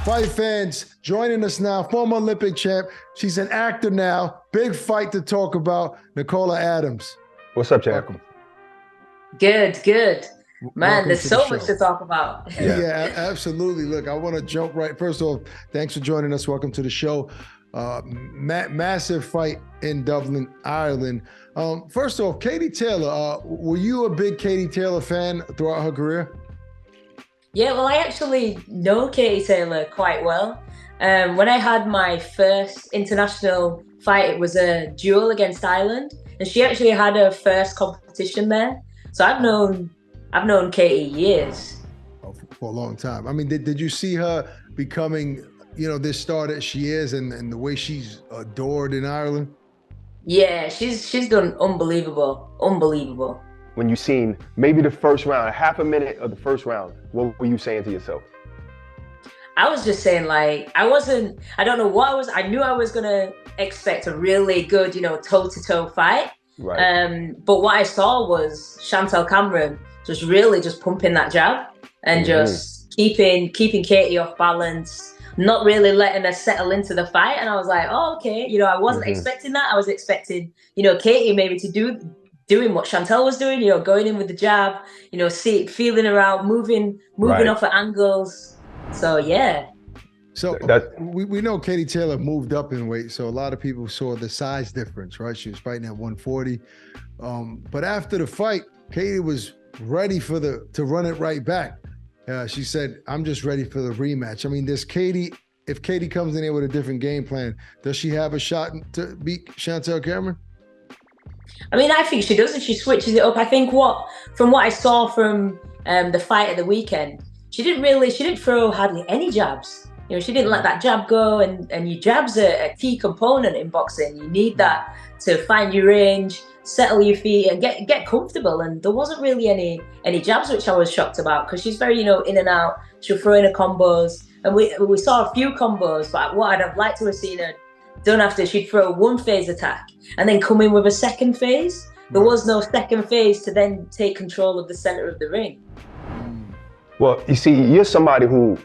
Fight fans, joining us now, former Olympic champ. She's an actor now. Big fight to talk about, Nicola Adams. What's up, champ? Welcome. Good. Man, Welcome there's to so the much show. to talk about. Yeah, absolutely. Look, I want to jump right. First off, thanks for joining us. Welcome to the show. Massive fight in Dublin, Ireland. First off, Katie Taylor, were you a big Katie Taylor fan throughout her career? Yeah, well, I actually know Katie Taylor quite well. When I had my first international fight, it was a duel against Ireland, and she actually had her first competition there. So I've known Katie years. Oh, for a long time. I mean, did you see her becoming, this star that she is, and the way she's adored in Ireland? Yeah, she's done unbelievable. When you seen maybe the first round, half a minute of the first round, what were you saying to yourself? I was just saying, I don't know what I knew I was gonna expect a really good, toe-to-toe fight. Right. But what I saw was Chantelle Cameron just pumping that jab and just keeping Katie off balance, not really letting her settle into the fight. And I was like, oh, okay. I wasn't expecting that. I was expecting, Katie maybe to doing what Chantelle was doing, going in with the jab, feeling her out, moving Right. off at angles. So, yeah. So we know Katie Taylor moved up in weight, so a lot of people saw the size difference, right? She was fighting at 140. But after the fight, Katie was ready to run it right back. She said, I'm just ready for the rematch. I mean, if Katie comes in there with a different game plan, does she have a shot to beat Chantelle Cameron? I mean, I think she does, and she switches it up. I think from what I saw from the fight at the weekend, she didn't throw hardly any jabs. She didn't let that jab go, and your jab's a key component in boxing. You need that to find your range, settle your feet, and get comfortable. And there wasn't really any jabs, which I was shocked about, because she's very, in and out. She'll throw in her combos, and we saw a few combos. But what I'd have liked to have seen her done after, she'd throw one phase attack and then come in with a second phase. There was no second phase to then take control of the center of the ring. Well, you see, you're somebody who,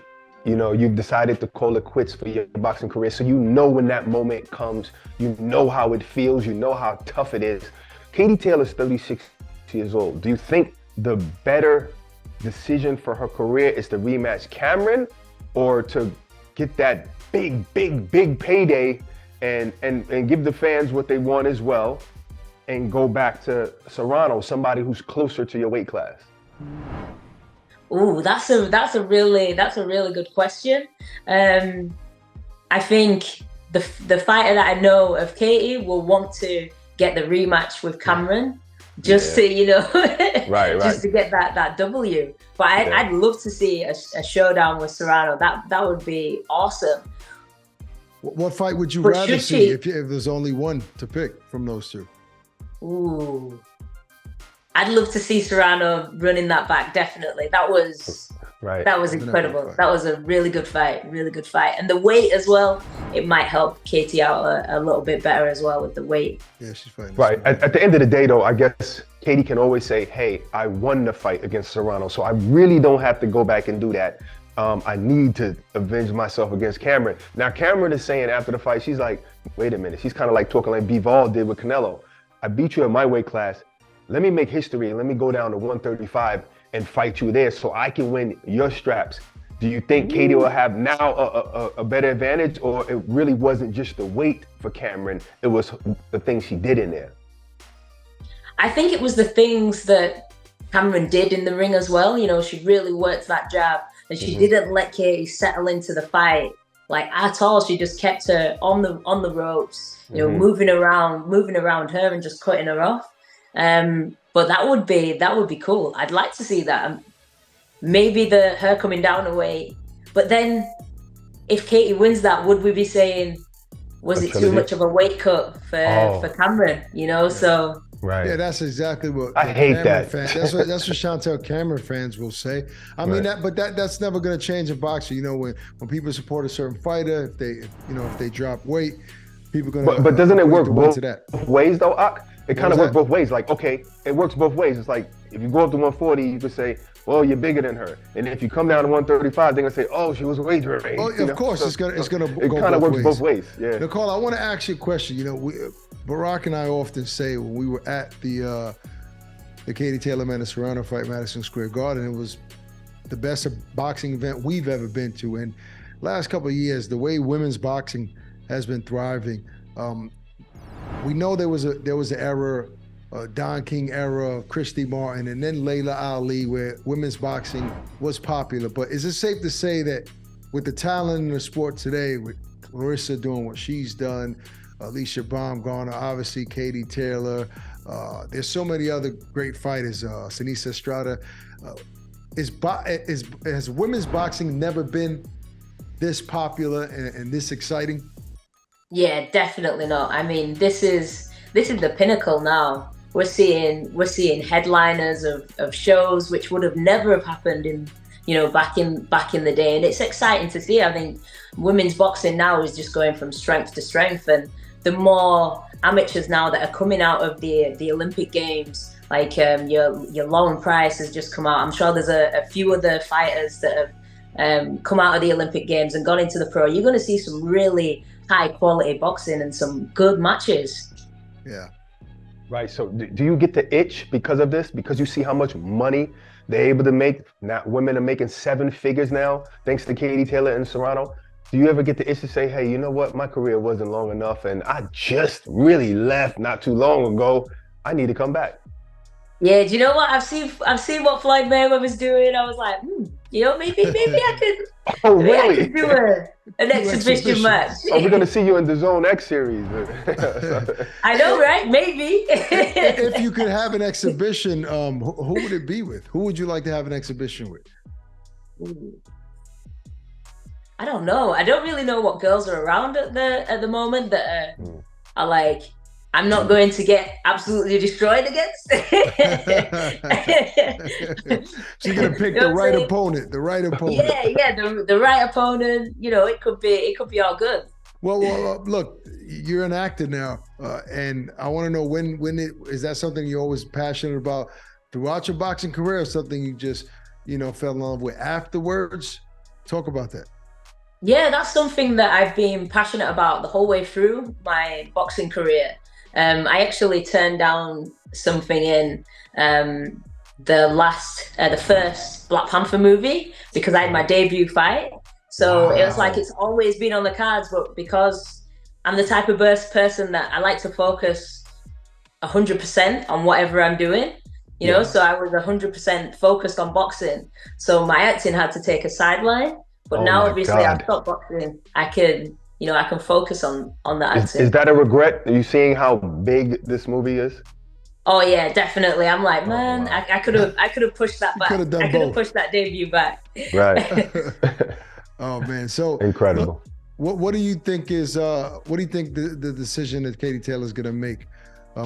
you've decided to call it quits for your boxing career. So when that moment comes, how it feels, how tough it is. Katie Taylor's 36 years old. Do you think the better decision for her career is to rematch Cameron, or to get that big payday and give the fans what they want as well, and go back to Serrano, somebody who's closer to your weight class? Ooh, that's a really good question. I think the fighter that I know of Katie will want to get the rematch with Cameron, just to just to get that W. But I'd love to see a showdown with Serrano. That would be awesome. What fight would you rather see if there's only one to pick from those two? Ooh, I'd love to see Serrano running that back. Definitely, that was incredible. That was a really good fight, and the weight as well. It might help Katie out a little bit better as well with the weight. Yeah, she's fighting. Right. At the end of the day, though, I guess Katie can always say, "Hey, I won the fight against Serrano, so I really don't have to go back and do that. I need to avenge myself against Cameron." Now, Cameron is saying after the fight, she's like, "Wait a minute." She's kind of like talking like Bivol did with Canelo. I beat you in my weight class. Let me make history and let me go down to 135 and fight you there so I can win your straps. Do you think Katie will have now a better advantage, or it really wasn't just the weight for Cameron, it was the things she did in there? I think it was the things that Cameron did in the ring as well. She really worked that jab, and she didn't let Katie settle into the fight at all. She just kept her on the ropes, moving around her and just cutting her off. But that would be cool. I'd like to see that. Maybe her coming down a weight. But then if Katie wins that, would we be saying, was it too much of a weight cut for Cameron? So Right. Yeah, that's exactly what I hate that. That's what Chantelle Cameron fans will say. I mean, that's never going to change in boxing. When people support a certain fighter, if they drop weight, people are going to. But doesn't it work both that ways though, Ak? It kind of works both ways. Like, okay, it works both ways. It's like if you go up to 140, you could say, well, you're bigger than her. And if you come down to 135, they're gonna say, oh, she was wagering. Oh, of course, So, it's gonna it go kind of both works ways. both ways. Yeah. Nicole, I want to ask you a question. You know, Barack and I often say when we were at the Katie Taylor Amanda Serrano fight, Madison Square Garden, it was the best boxing event we've ever been to. And last couple of years, the way women's boxing has been thriving, we know there was an era, Don King era, Christy Martin, and then Layla Ali, where women's boxing was popular. But is it safe to say that with the talent in the sport today, with Clarissa doing what she's done, Alicia Baumgartner, obviously Katie Taylor, there's so many other great fighters, Sinisa Estrada, has women's boxing never been this popular and this exciting? Yeah, definitely not. I mean, this is the pinnacle now. We're seeing headliners of shows which would have never have happened in, back in the day, and it's exciting to see. I think women's boxing now is just going from strength to strength, and the more amateurs now that are coming out of the Olympic Games, like your Lauren Price has just come out. I'm sure there's a few other fighters that have come out of the Olympic Games and gone into the pro. You're going to see some really high quality boxing and some good matches. Yeah. Right. So do you get the itch because of this? Because you see how much money they're able to make? Now women are making 7 figures now, thanks to Katie Taylor and Serrano. Do you ever get the itch to say, hey, you know what? My career wasn't long enough and I just really left not too long ago. I need to come back. Yeah, do you know what? I've seen what Floyd Mayweather's doing. I was like, maybe I could. Oh, really? I could do an exhibition match. Oh, we're gonna see you in the Zone X series. I know, right? Maybe. If you could have an exhibition, who would it be with? Who would you like to have an exhibition with? I don't know. I don't really know what girls are around at the moment that are like, I'm not going to get absolutely destroyed against. So you're gonna pick the right opponent. The right opponent. Yeah, the right opponent. It could be all good. Well, look, you're an actor now, and I want to know is that something you're always passionate about throughout your boxing career, or something you just fell in love with afterwards? Talk about that. Yeah, that's something that I've been passionate about the whole way through my boxing career. I actually turned down something in the first Black Panther movie because I had my debut fight. So It was like it's always been on the cards, but because I'm the type of person that I like to focus 100% on whatever I'm doing, so I was 100% focused on boxing. So my acting had to take a sideline. But now, obviously, I've stopped boxing. I can focus on that acting. Is that a regret? Are you seeing how big this movie is? Oh yeah, definitely. I'm like, man, I could have pushed that back. I could have pushed that debut back. Right. Oh man, so incredible. What do you think is the decision that Katie Taylor is going to make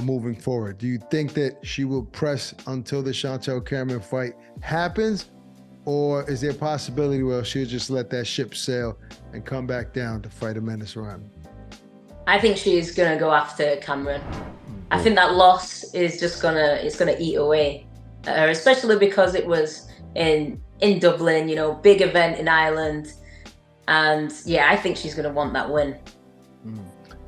moving forward? Do you think that she will press until the Chantelle Cameron fight happens? Or is there a possibility where she'll just let that ship sail and come back down to fight Amanda Serrano? I think she's gonna go after Cameron. I think that loss is just gonna eat away at her, especially because it was in Dublin, big event in Ireland, and yeah, I think she's gonna want that win.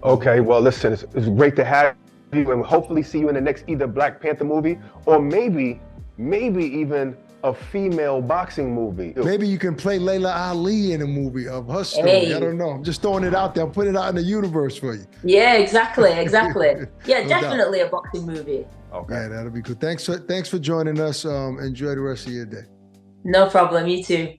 Okay, well, listen, it's great to have you, and hopefully see you in the next either Black Panther movie or maybe even a female boxing movie. Maybe you can play Layla Ali in a movie of her story. Hey. I don't know. I'm just throwing it out there. I'm putting it out in the universe for you. Yeah, exactly. Yeah, definitely a boxing movie. Okay. Yeah, that'll be cool. Thanks for joining us. Enjoy the rest of your day. No problem. You too.